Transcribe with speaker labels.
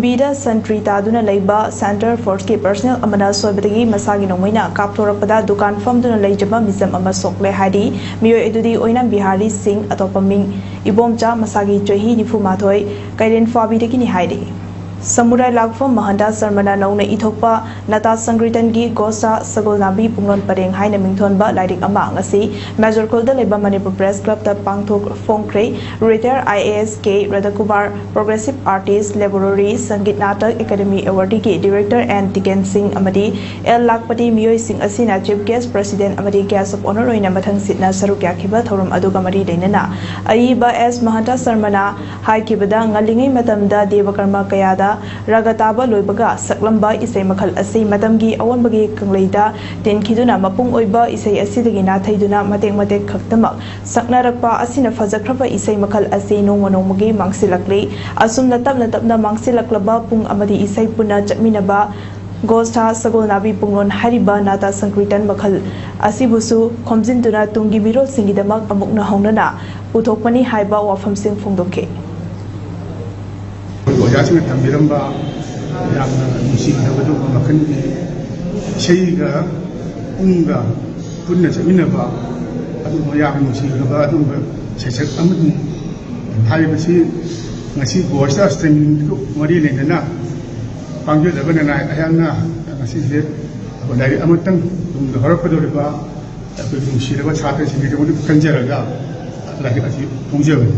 Speaker 1: Bida Santri Taduna Laiba Center for Ski Personnel Amana Soibadagi Masagi Nongmei kapthorakpa dukan famduna leijaba Mecham ama soklee hadi mioi edudi oina Bihari Singh atopaming ibomcha masagi chahi nifu mathoi kairen fabidagi ni haidi Samurai Lagfam Mahanda Sarmana Nauna Ithokpa Nata Sangritangi Gosa Sagolnabi Punglon Pareng Haina Mingthonba Lairik Ama ngasi Major Kolda Leba Manipur Press Club ta Pangthok Phongkre Retired IASK Radhakumar Progressive Artist Laboratory Sangit Natak Academy Award ki Director and Tiken Singh Amadi El Lakpati Mioi Singh Asina Chief Guest President Amadi Guest of Honor oina mathang sitna saruk yakhiba thorum aduga mari leinana Aiba S Mahanta Sarmana haikibada ngalingai matamda Devakarma Kayada Ragataba Loibaga Saklamba Isai Makal Asi Matamgi Awanbagi Kangleida Den Kiduna Mapung Oiba Isai Asidagina Taiduna Matek Matek Kaktamak Saknarakpa Asina Fazakrapa Isai Makal Asi Nongmanomugi Mangsilakli Asum Natapna Mangsilaklaba Pung Amadi Isai Puna Chakminaba Gosta Sagolnabi Punglon Hariba Nata Sankritan Makal Asibusu Komzinduna Tungi Biro Singidamak Amukna Honana Utokmani Haiba Wafam Sing Fungdoke
Speaker 2: Ojasin tambiramba yang musik dabadu makan seiga unga punna seminaba adu yang musik dabadu sesek amat hari besi ngasi gosta streaming ku mari lena pangjo dabana na ayangna ngasi se dari amatang harap padoriba tapi musik dabadu sate sini kemudian kanjaraga lagi asi pungjaga